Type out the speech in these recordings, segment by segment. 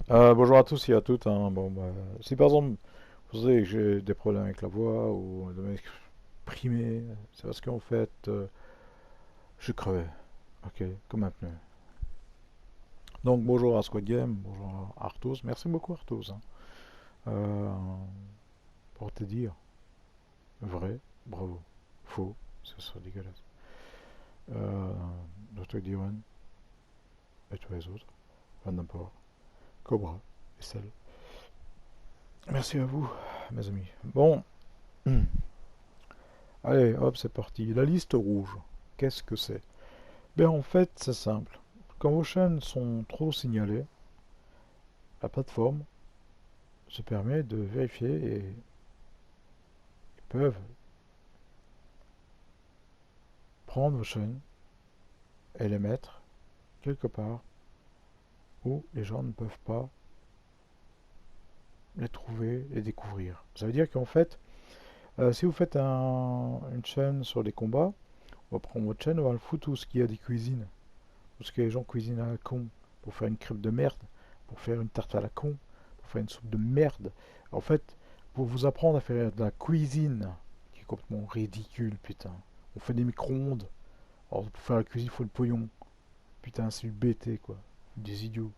Bonjour à tous et à toutes, hein. Bon, bah, si par exemple vous savez que j'ai des problèmes avec la voix ou de m'exprimer, c'est parce qu'en fait je crevais, ok, comme un pneu. Donc bonjour à Squad Game, bonjour à Arthos, merci beaucoup Arthos, hein. Euh, pour te dire, vrai, bravo, faux, ce serait dégueulasse. Euh, Dr. Diwan et tous les autres, Van Damport, Cobra et Cell. Merci à vous, mes amis. Bon, allez, hop, c'est parti. La liste rouge, qu'est-ce que c'est? Ben en fait, c'est simple. Quand vos chaînes sont trop signalées, la plateforme se permet de vérifier et ils peuvent prendre vos chaînes et les mettre quelque part où les gens ne peuvent pas les trouver et découvrir. Ça veut dire qu'en fait, si vous faites une chaîne sur les combats, on va prendre votre chaîne, on va le foutre tout ce qu'il y a des cuisines. Tout ce que les gens cuisinent à la con pour faire une crêpe de merde, pour faire une tarte à la con, pour faire une soupe de merde. En fait, pour vous apprendre à faire de la cuisine, qui est complètement ridicule, putain. On fait des micro-ondes. Alors, pour faire la cuisine, il faut le pognon. Putain, c'est du BT, quoi. Des idiots.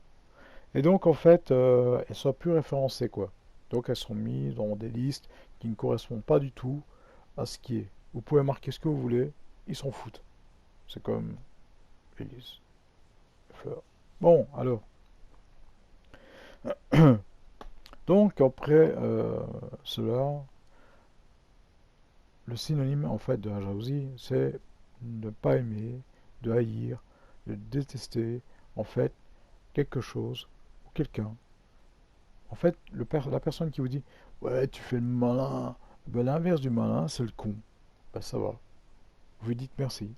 Et donc, en fait, elles sont plus référencées, quoi. Donc, elles sont mises dans des listes qui ne correspondent pas du tout à ce qui est. Vous pouvez marquer ce que vous voulez, ils s'en foutent. C'est comme Élise Fleur. Bon, alors. Donc, après cela, le synonyme en fait de la jalousie, c'est ne pas aimer, de haïr, de détester en fait quelque chose ou quelqu'un. En fait, la personne qui vous dit ouais, tu fais le malin, ben, l'inverse du malin, c'est le con. Ben, ça va. Vous lui dites merci.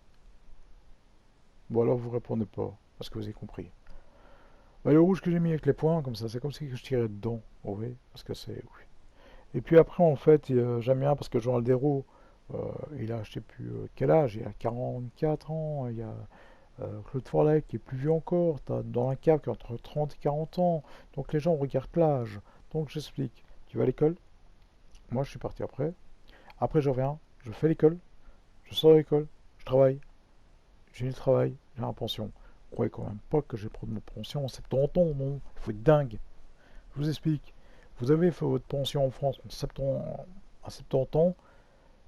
Ou alors vous répondez pas, parce que vous avez compris. Ben, le rouge que j'ai mis avec les points, comme ça, c'est comme si je tirais dedans. Oui, parce que c'est. Oui. Et puis après, en fait, j'aime bien parce que Jean Aldero, il a, je sais plus quel âge, il a 44 ans, il y a Claude Forley qui est plus vieux encore, t'as dans la cave qui a entre 30 et 40 ans, donc les gens regardent l'âge. Donc j'explique, tu vas à l'école, moi je suis parti après, après je reviens, je fais l'école, je sors de l'école, je travaille, j'ai du travail, j'ai une pension. Vous croyez quand même pas que j'ai pris ma pension en 70 ans, non, il faut être dingue. Je vous explique, vous avez fait votre pension en France en 70, à 70 ans,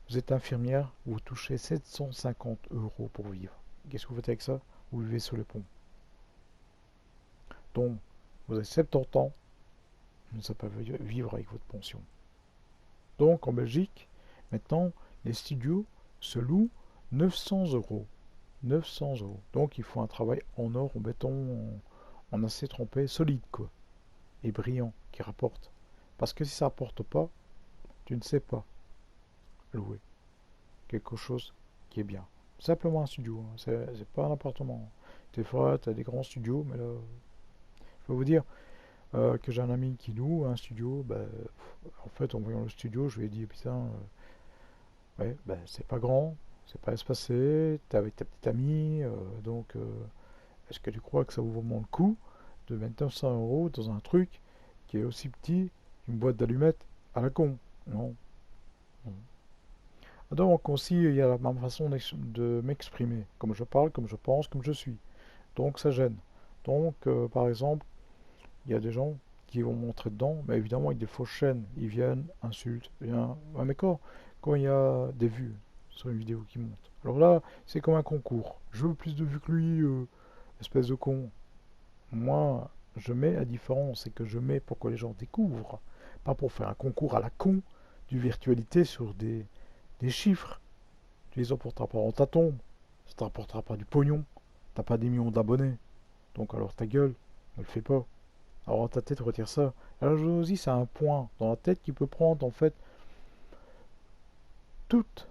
vous êtes infirmière, vous touchez 750 euros pour vivre. Qu'est-ce que vous faites avec ça? Vous vivez sur le pont. Donc, vous avez 70 ans, vous ne savez pas vivre avec votre pension. Donc, en Belgique, maintenant, les studios se louent 900 euros. 900 euros. Donc, il faut un travail en or, en béton, en acier trempé, solide, quoi. Et brillant, qui rapporte. Parce que si ça rapporte pas, tu ne sais pas louer quelque chose qui est bien. Simplement un studio, hein. C'est pas un appartement. Des fois, tu as des grands studios, mais là, je peux vous dire que j'ai un ami qui loue un studio. Bah, en fait, en voyant le studio, je lui ai dit, putain, ouais, bah, c'est pas grand, c'est pas espacé, t'es avec ta petite amie, donc est-ce que tu crois que ça vaut vraiment le coup de mettre 900 euros dans un truc qui est aussi petit qu'une boîte d'allumettes à la con? Non, non. Donc aussi, il y a ma façon de m'exprimer, comme je parle, comme je pense, comme je suis. Donc ça gêne. Donc, par exemple, il y a des gens qui vont montrer dedans, mais évidemment avec des fausses chaînes. Ils viennent, insultent, bien. Ouais, mais quand il y a des vues sur une vidéo qui monte. Alors là, c'est comme un concours. Je veux plus de vues que lui, espèce de con. Moi, je mets la différence, c'est que je mets pour que les gens découvrent, pas pour faire un concours à la con du virtualité sur des chiffres. Tu les emporteras pas dans ta tombe. Ça te rapportera pas du pognon. T'as pas des millions d'abonnés. Donc alors ta gueule, ne le fais pas. Alors dans ta tête, retire ça. La jalousie, c'est un point dans la tête qui peut prendre en fait toute,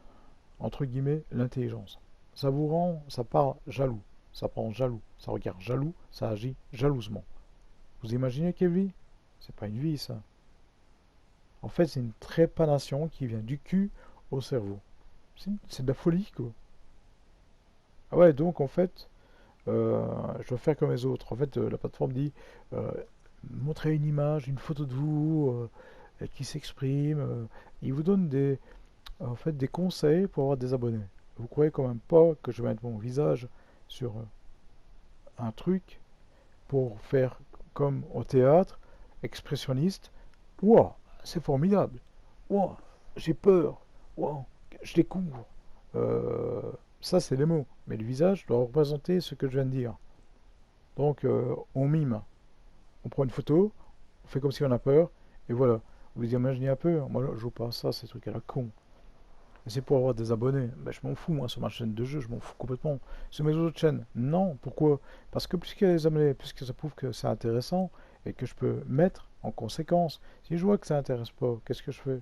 entre guillemets, l'intelligence. Ça vous rend, ça parle jaloux. Ça prend jaloux. Ça regarde jaloux. Ça agit jalousement. Vous imaginez quelle vie? C'est pas une vie ça. En fait, c'est une trépanation qui vient du cul au cerveau. C'est de la folie quoi. Ah ouais, donc en fait, je dois faire comme les autres. En fait, la plateforme dit euh, montrez une image, une photo de vous qui s'exprime. Il vous donne en fait, des conseils pour avoir des abonnés. Vous croyez quand même pas que je vais mettre mon visage sur un truc pour faire comme au théâtre, expressionniste. Wow, c'est formidable. Wow, j'ai peur. Wow, je découvre. Euh, Ça, c'est les mots. Mais le visage doit représenter ce que je viens de dire. Donc, on mime. On prend une photo, on fait comme si on a peur, et voilà. Vous imaginez un peu, moi je joue pas à ça, ces trucs à la con. Et c'est pour avoir des abonnés. Ben, je m'en fous, moi, sur ma chaîne de jeu, je m'en fous complètement. Sur mes autres chaînes, non. Pourquoi? Parce que puisqu'il y a des abonnés, puisque ça prouve que c'est intéressant, et que je peux mettre en conséquence. Si je vois que ça intéresse pas, qu'est-ce que je fais?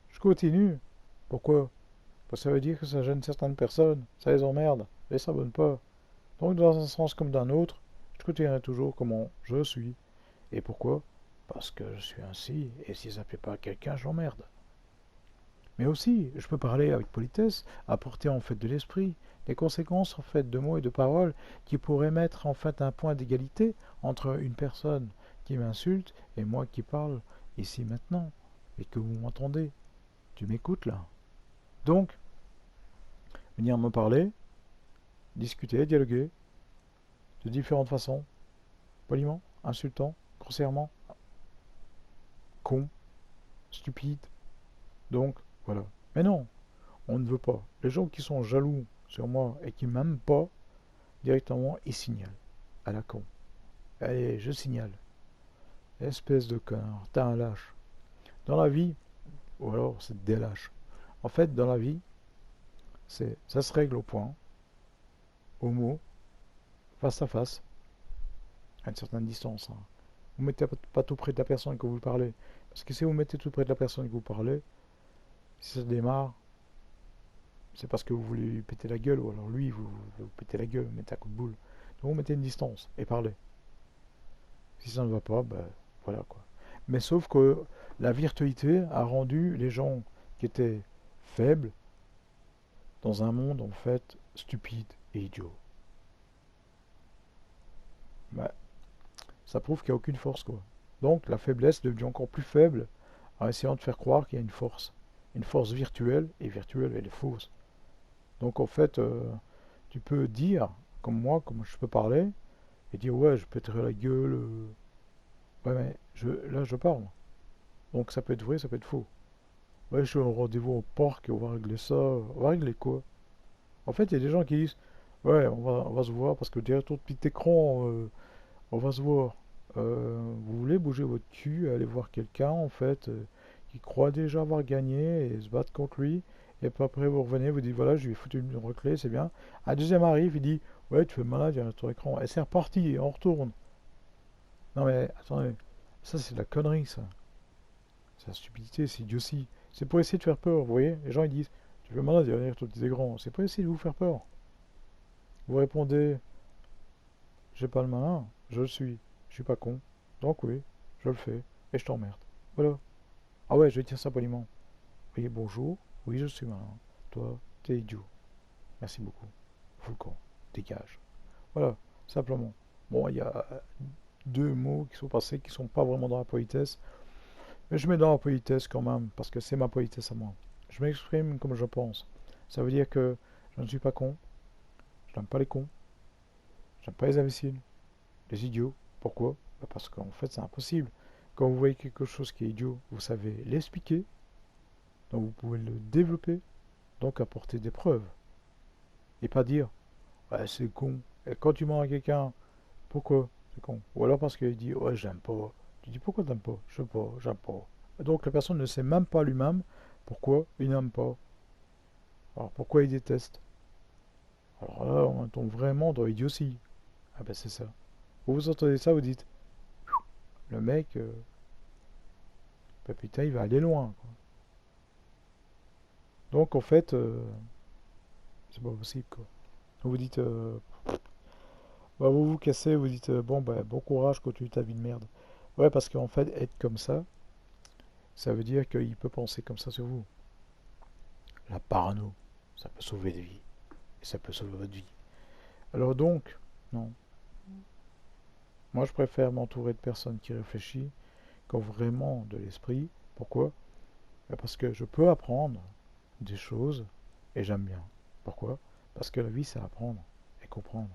Je continue. Pourquoi? Parce que ça veut dire que ça gêne certaines personnes, ça les emmerde, et ils s'abonnent pas. Donc, dans un sens comme d'un autre, je continuerai toujours comment je suis. Et pourquoi? Parce que je suis ainsi, et si ça plaît pas à quelqu'un, je l'emmerde. Mais aussi, je peux parler avec politesse, apporter en fait de l'esprit, des conséquences en fait de mots et de paroles qui pourraient mettre en fait un point d'égalité entre une personne qui m'insulte et moi qui parle ici maintenant, et que vous m'entendez. Tu m'écoutes là. Donc, venir me parler, discuter, dialoguer, de différentes façons, poliment, insultant, grossièrement, con, stupide. Donc, voilà. Mais non, on ne veut pas. Les gens qui sont jaloux sur moi et qui m'aiment pas, directement, ils signalent. À la con. Allez, je signale. Espèce de connard, t'es un lâche. Dans la vie, ou alors c'est des lâches. En fait, dans la vie, ça se règle au point, au mot, face à face, à une certaine distance. Hein. Vous ne mettez pas tout près de la personne que vous parlez. Parce que si vous mettez tout près de la personne que vous parlez, si ça démarre, c'est parce que vous voulez lui péter la gueule, ou alors lui, vous pétez la gueule, vous mettez un coup de boule. Donc vous mettez une distance et parlez. Si ça ne va pas, ben voilà quoi. Mais sauf que la virtualité a rendu les gens qui étaient faibles dans un monde en fait stupide et idiot. Ben, ça prouve qu'il n'y a aucune force quoi. Donc la faiblesse devient encore plus faible en essayant de faire croire qu'il y a une force. Une force virtuelle, et virtuelle elle est fausse. Donc en fait, tu peux dire, comme moi, comme je peux parler, et dire ouais je pèterai la gueule. Ouais mais là je parle. Donc ça peut être vrai, ça peut être faux. Ouais, je suis au rendez-vous au parc et on va régler ça. On va régler quoi? En fait, il y a des gens qui disent ouais, on va se voir parce que derrière ton petit écran, on va se voir. Vous voulez bouger votre cul, aller voir quelqu'un en fait qui croit déjà avoir gagné et se battre contre lui. Et puis après, vous revenez, vous dites voilà, je lui ai foutu une raclée, c'est bien. Un deuxième arrive, il dit ouais, tu fais malade derrière ton écran. Et c'est reparti, et on retourne. Non mais attendez, ça c'est de la connerie ça. C'est la stupidité, c'est idiotie. C'est pour essayer de faire peur, vous voyez? Les gens ils disent, tu fais malade derrière ton petit écran. C'est pour essayer de vous faire peur. Vous répondez, j'ai pas le malin, je le suis. Je suis pas con. Donc oui, je le fais. Et je t'emmerde. Voilà. Ah ouais, je vais dire ça poliment. Oui, bonjour. Oui, je suis malin. Toi, t'es idiot. Merci beaucoup. Fous le camp. Dégage. Voilà, simplement. Bon, il y a deux mots qui sont passés qui sont pas vraiment dans la politesse. Mais je mets dans la politesse quand même, parce que c'est ma politesse à moi. Je m'exprime comme je pense. Ça veut dire que je ne suis pas con, je n'aime pas les cons, j'aime pas les imbéciles, les idiots. Pourquoi? Bah parce qu'en fait c'est impossible. Quand vous voyez quelque chose qui est idiot, vous savez l'expliquer, donc vous pouvez le développer, donc apporter des preuves. Et pas dire, ouais c'est con. Et quand tu mens à quelqu'un, pourquoi c'est con? Ou alors parce qu'il dit, ouais j'aime pas. Tu dis, pourquoi t'aimes pas? Je sais pas, j'aime pas. Et donc la personne ne sait même pas lui-même pourquoi il n'aime pas. Alors pourquoi il déteste? Alors là, on tombe vraiment dans l'idiotie. Ah ben c'est ça. Vous entendez ça, vous dites, le mec, bah putain, il va aller loin, quoi. Donc en fait, c'est pas possible, quoi. Vous dites, bah, vous vous cassez, vous dites, bon, bah, bon courage, continue ta vie de merde. Ouais, parce qu'en fait, être comme ça veut dire qu'il peut penser comme ça sur vous. La parano, ça peut sauver des vies. Et ça peut sauver votre vie. Alors donc, Non. Moi, je préfère m'entourer de personnes qui réfléchissent, qui ont vraiment de l'esprit. Pourquoi? Parce que je peux apprendre des choses et j'aime bien. Pourquoi? Parce que la vie, c'est apprendre et comprendre.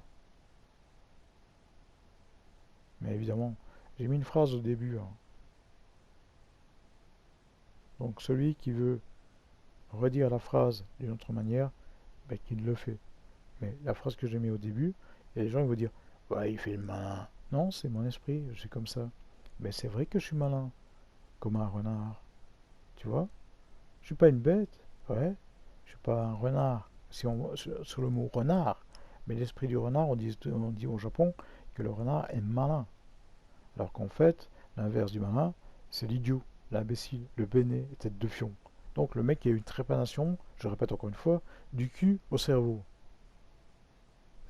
Mais évidemment, j'ai mis une phrase au début, hein. Donc celui qui veut redire la phrase d'une autre manière, ben, qu'il le fait. Mais la phrase que j'ai mis au début, il y a des gens qui vont dire, ouais, il fait le malin. Non, c'est mon esprit, je suis comme ça. Mais c'est vrai que je suis malin, comme un renard. Tu vois? Je suis pas une bête, ouais. Je suis pas un renard. Si on sur le mot renard, mais l'esprit du renard, on dit au Japon que le renard est malin. Alors qu'en fait, l'inverse du malin, c'est l'idiot, l'imbécile, le béné, tête de fion. Donc le mec qui a une trépanation, je répète encore une fois, du cul au cerveau.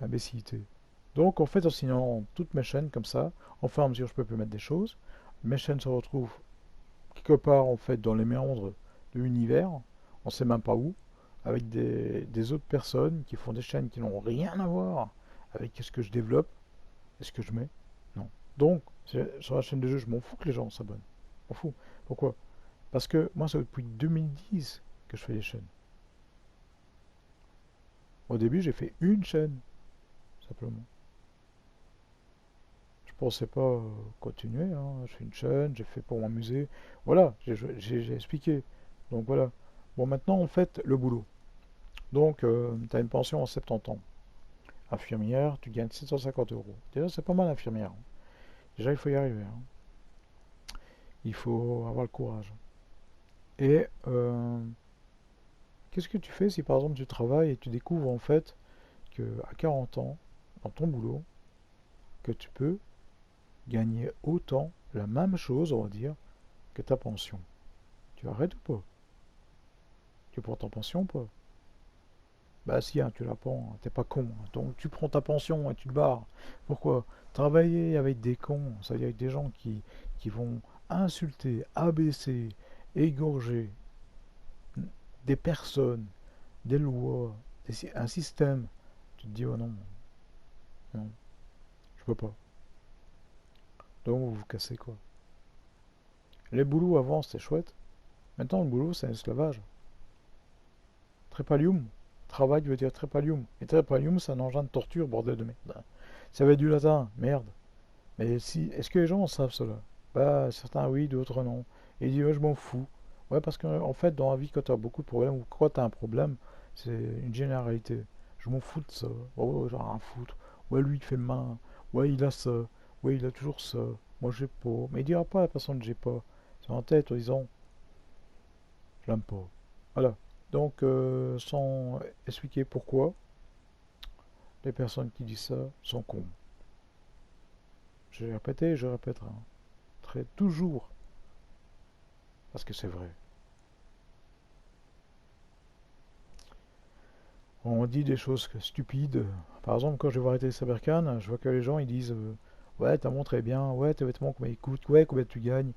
Imbécilité. Donc en fait, en signant toutes mes chaînes comme ça, au fur et à mesure je peux plus mettre des choses, mes chaînes se retrouvent quelque part en fait dans les méandres de l'univers, on sait même pas où, avec des autres personnes qui font des chaînes qui n'ont rien à voir avec ce que je développe et ce que je mets. Non. Donc, sur la chaîne de jeu, je m'en fous que les gens s'abonnent. Je m'en fous. Pourquoi? Parce que moi, c'est depuis 2010 que je fais des chaînes. Au début, j'ai fait une chaîne, simplement. Je pensais pas continuer, hein. Je fais une chaîne, j'ai fait pour m'amuser. Voilà, j'ai expliqué. Donc voilà. Bon, maintenant, en fait, le boulot. Donc, tu as une pension à 70 ans. Infirmière, tu gagnes 750 euros. Déjà, c'est pas mal, infirmière, hein. Déjà, il faut y arriver, hein. Il faut avoir le courage. Et qu'est-ce que tu fais si, par exemple, tu travailles et tu découvres, en fait, que à 40 ans, dans ton boulot, que tu peux gagner autant, la même chose, on va dire, que ta pension. Tu arrêtes ou pas? Tu prends ta pension ou pas? Bah si, hein, tu la prends, hein, t'es pas con, hein. Donc tu prends ta pension et tu te barres. Pourquoi? Travailler avec des cons, c'est-à-dire avec des gens qui vont insulter, abaisser, égorger des personnes, des lois, un système. Tu te dis, oh non, non, je peux pas. Donc vous vous cassez quoi. Les boulots avant c'était chouette. Maintenant le boulot c'est un esclavage. Trépalium. Travail veut dire trépalium. Et trépalium c'est un engin de torture, bordel de merde. Ça va être du latin, merde. Mais si, est-ce que les gens savent cela? Bah, certains oui, d'autres non. Et ils disent, ouais, je m'en fous. Ouais, parce qu'en fait, dans la vie, quand tu as beaucoup de problèmes, ou quand tu as un problème, c'est une généralité. Je m'en fous de ça. Oh, j'en ai rien à foutre. Ouais, lui, il fait le malin. Ouais, il a ça. Ouais, il a toujours ça. Moi, j'ai pas. Mais il dira pas à la personne que j'ai pas. C'est en tête en disant, je l'aime pas. Voilà. Donc, sans expliquer pourquoi, les personnes qui disent ça sont cons. J'ai répété, je répéterai, hein. Toujours, parce que c'est vrai. On dit des choses stupides. Par exemple, quand je vais voir les télé Sabercan, je vois que les gens ils disent ouais, ta montre est bien, ouais, tes vêtements, combien ils coûtent, ouais, combien tu gagnes.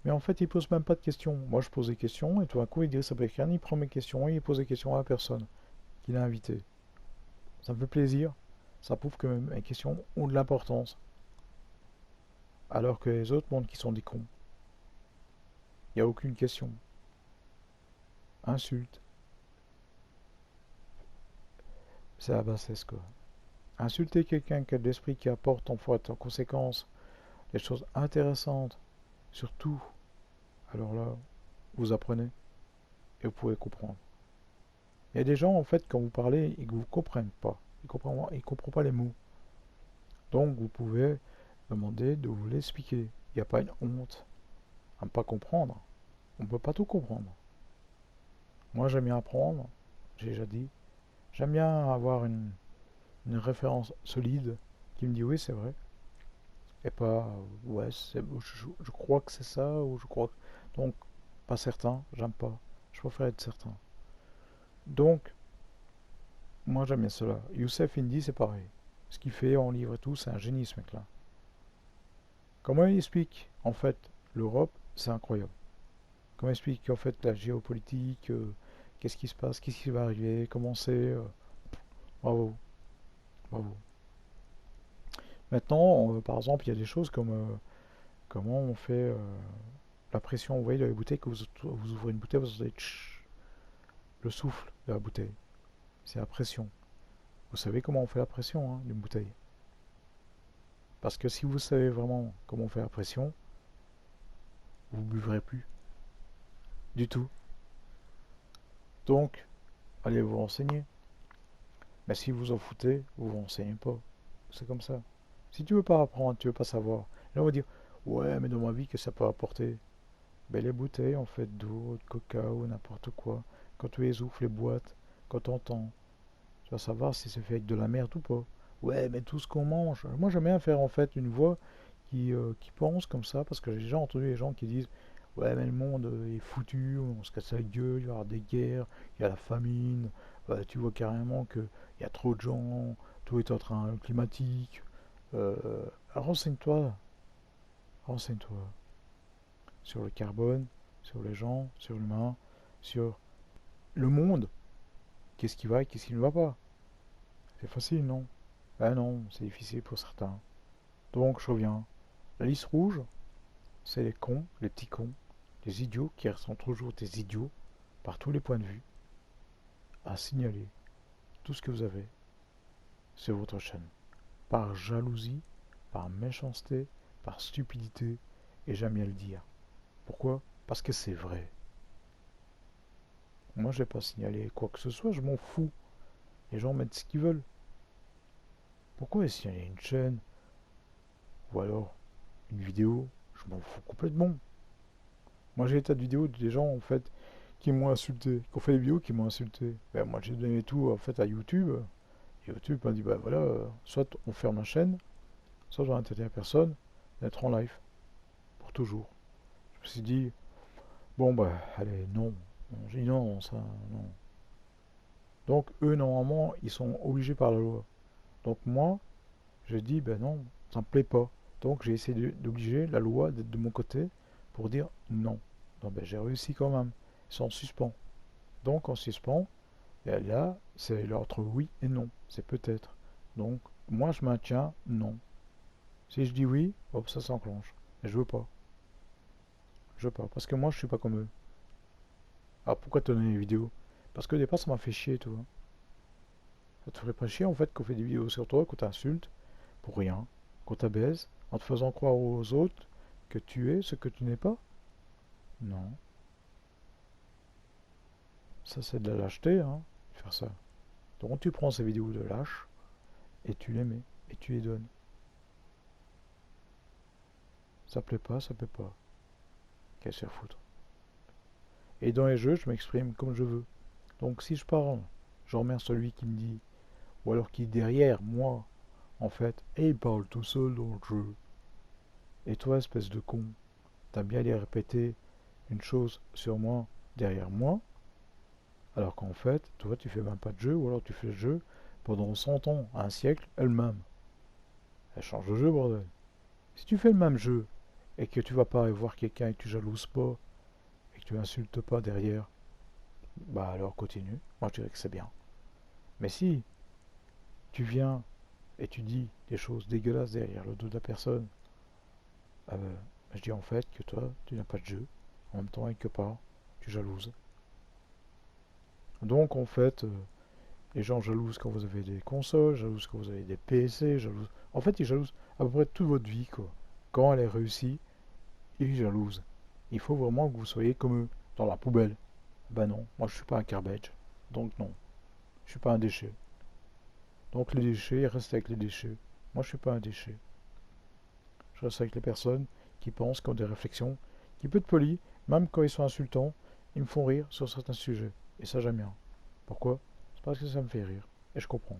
Mais en fait, ils posent même pas de questions. Moi, je pose des questions et tout d'un coup, il dit Sabercan, il prend mes questions et il pose des questions à la personne qu'il a invitée. Ça me fait plaisir. Ça prouve que mes questions ont de l'importance. Alors que les autres montrent qu'ils sont des cons. Il n'y a aucune question. Insulte. C'est la bassesse, quoi. Insulter quelqu'un qui a de l'esprit qui apporte en fait en conséquence des choses intéressantes, surtout, alors là, vous apprenez et vous pouvez comprendre. Il y a des gens, en fait, quand vous parlez, ils ne vous comprennent pas. Ils comprennent pas les mots. Donc, vous pouvez demander de vous l'expliquer. Il n'y a pas une honte à ne pas comprendre. On ne peut pas tout comprendre. Moi, j'aime bien apprendre, j'ai déjà dit. J'aime bien avoir une référence solide qui me dit oui, c'est vrai. Et pas, ouais, je crois que c'est ça, ou je crois que... Donc, pas certain, j'aime pas. Je préfère être certain. Donc, moi j'aime bien cela. Youssef Indy, c'est pareil. Ce qu'il fait en livre et tout, c'est un génie ce mec-là. Comment il explique, en fait, l'Europe, c'est incroyable. Comment il explique, en fait, la géopolitique, qu'est-ce qui se passe, qu'est-ce qui va arriver, comment c'est. Bravo, bravo. Maintenant, par exemple, il y a des choses comme comment on fait la pression. Vous voyez, dans les bouteilles, que vous ouvrez une bouteille, vous entendez le souffle de la bouteille. C'est la pression. Vous savez comment on fait la pression hein, d'une bouteille. Parce que si vous savez vraiment comment on fait la pression, vous ne buvrez plus du tout. Donc, allez vous renseigner. Mais si vous en foutez, vous vous renseignez pas. C'est comme ça. Si tu veux pas apprendre, tu veux pas savoir. Là, on va dire, ouais, mais dans ma vie, que ça peut apporter? Ben, les bouteilles, en fait, d'eau, de coca ou n'importe quoi. Quand tu les ouvres, les boîtes, quand tu entends, tu vas savoir si c'est fait avec de la merde ou pas. Ouais, mais tout ce qu'on mange. Moi, j'aime bien faire, en fait, une voix qui pense comme ça, parce que j'ai déjà entendu les gens qui disent, ouais, mais le monde est foutu, on se casse la gueule, il va y avoir des guerres, il y a la famine, tu vois carrément qu'il y a trop de gens, tout est en train climatique. Euh, renseigne-toi, renseigne-toi sur le carbone, sur les gens, sur l'humain, sur le monde. Qu'est-ce qui va et qu'est-ce qui ne va pas? C'est facile, non? Ben non, c'est difficile pour certains. Donc je reviens. La liste rouge, c'est les cons, les petits cons, les idiots qui sont toujours des idiots par tous les points de vue à signaler tout ce que vous avez sur votre chaîne. Par jalousie, par méchanceté, par stupidité, et j'aime bien le dire. Pourquoi? Parce que c'est vrai. Moi, je n'ai pas signalé quoi que ce soit, je m'en fous. Les gens mettent ce qu'ils veulent. Pourquoi signaler une chaîne ou alors une vidéo? Je m'en fous complètement. Moi, j'ai des tas de vidéos des gens en fait qui m'ont insulté, qui ont fait des vidéos qui m'ont insulté. Ben, moi, j'ai donné tout en fait à YouTube. YouTube m'a dit bah voilà, soit on ferme la chaîne, soit j'en interdis à personne d'être en live pour toujours. Je me suis dit bon bah allez non, j'ai dit non ça non. Donc eux normalement ils sont obligés par la loi. Donc moi j'ai dit ben non ça me plaît pas. Donc j'ai essayé d'obliger la loi d'être de mon côté pour dire non. Donc ben, j'ai réussi quand même. Ils sont en suspens. Donc en suspens, et là c'est entre oui et non. C'est peut-être. Donc moi je maintiens non. Si je dis oui, hop, ça s'enclenche. Mais je veux pas. Je veux pas. Parce que moi, je suis pas comme eux. Alors pourquoi te donner les vidéos? Parce que au départ, ça m'a fait chier, toi. Ça te ferait pas chier, en fait, qu'on fait des vidéos sur toi, qu'on t'insulte, pour rien, qu'on t'abaisse, en te faisant croire aux autres que tu es ce que tu n'es pas? Non. Ça, c'est de la lâcheté, hein, faire ça. Donc tu prends ces vidéos de lâche, et tu les mets, et tu les donnes. Ça plaît pas, ça plaît pas. Qu'est-ce que foutre? Et dans les jeux, je m'exprime comme je veux. Donc si je parle, je remercie celui qui me dit, ou alors qui est derrière moi, en fait, et il parle tout seul dans le jeu. Et toi, espèce de con, t'as bien allé répéter une chose sur moi, derrière moi, alors qu'en fait, toi, tu fais même pas de jeu, ou alors tu fais le jeu pendant 100 ans, un siècle, elle-même. Elle change de jeu, bordel. Si tu fais le même jeu, et que tu vas pas aller voir quelqu'un et que tu jalouses pas, et que tu insultes pas derrière, bah alors continue. Moi, je dirais que c'est bien. Mais si tu viens et tu dis des choses dégueulasses derrière le dos de la personne, je dis en fait que toi, tu n'as pas de jeu. En même temps, quelque part, tu jalouses. Donc en fait, les gens jalousent quand vous avez des consoles, jalousent quand vous avez des PC, jalousent. En fait, ils jalousent à peu près toute votre vie, quoi. Quand elle est réussie, ils jalousent. Il faut vraiment que vous soyez comme eux, dans la poubelle. Ben non, moi je suis pas un garbage. Donc non, je suis pas un déchet. Donc les déchets, ils restent avec les déchets. Moi je suis pas un déchet. Je reste avec les personnes qui pensent, qui ont des réflexions, qui peuvent être polies, même quand ils sont insultants, ils me font rire sur certains sujets. Et ça j'aime bien. Pourquoi? C'est parce que ça me fait rire. Et je comprends.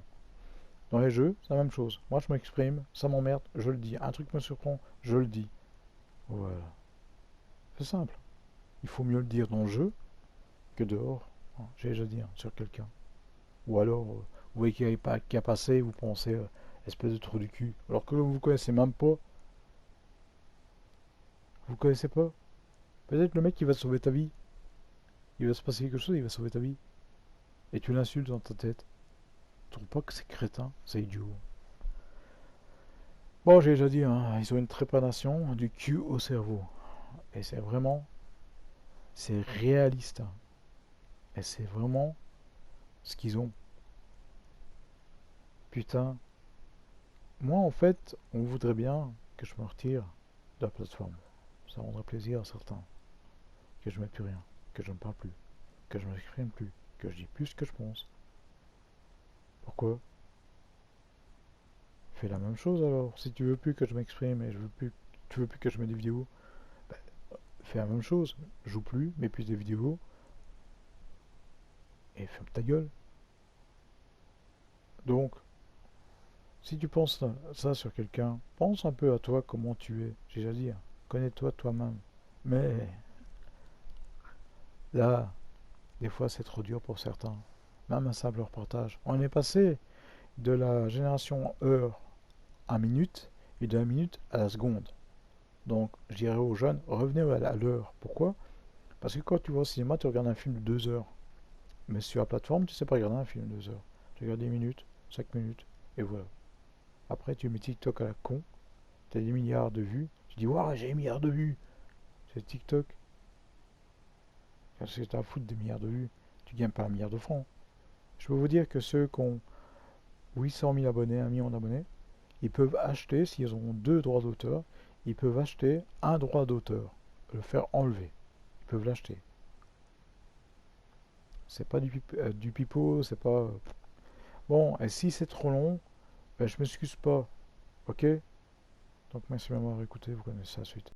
Dans les jeux, c'est la même chose. Moi je m'exprime, ça m'emmerde, je le dis. Un truc me surprend, je le dis. Voilà. C'est simple. Il faut mieux le dire dans le jeu que dehors. J'ai déjà dit sur quelqu'un. Ou alors, vous voyez qu'il a passé, vous pensez, espèce de trou du cul. Alors que vous connaissez même pas. Vous connaissez pas. Peut-être le mec qui va sauver ta vie. Il va se passer quelque chose, il va sauver ta vie. Et tu l'insultes dans ta tête. Tu trouves pas que c'est crétin? C'est idiot. Bon, j'ai déjà dit, hein, ils ont une trépanation du cul au cerveau. Et c'est réaliste, hein. Et c'est vraiment ce qu'ils ont. Putain. Moi, en fait, on voudrait bien que je me retire de la plateforme. Ça rendrait plaisir à certains. Que je mette plus rien. Que je ne parle plus. Que je ne m'exprime plus. Que je dis plus ce que je pense. Pourquoi? Fais la même chose alors. Si tu veux plus que je m'exprime et tu veux plus que je mette des vidéos, bah, fais la même chose. Joue plus, mets plus des vidéos et ferme ta gueule. Donc, si tu penses ça sur quelqu'un, pense un peu à toi, comment tu es. J'ai déjà dit, hein, connais-toi toi-même. Mais là, des fois, c'est trop dur pour certains. Même un simple reportage. On est passé de la génération heure à minute et de la minute à la seconde. Donc, je dirais aux jeunes, revenez à l'heure. Pourquoi? Parce que quand tu vas au cinéma, tu regardes un film de 2 heures. Mais sur la plateforme, tu sais pas regarder un film de 2 heures. Tu regardes 10 minutes, 5 minutes, et voilà. Après, tu mets TikTok à la con, tu as des milliards de vues. Tu dis, waouh, j'ai des milliards de vues. C'est TikTok. Qu'est-ce que t'as à foutre des milliards de vues? Tu gagnes pas un milliard de francs. Je peux vous dire que ceux qui ont 800 000 abonnés, 1 million d'abonnés, ils peuvent acheter, s'ils ont 2 droits d'auteur, ils peuvent acheter un droit d'auteur, le faire enlever. Ils peuvent l'acheter. C'est pas du pipeau, c'est pas. Bon, et si c'est trop long, ben je m'excuse pas. Ok? Donc merci de m'avoir écouté, vous connaissez la suite.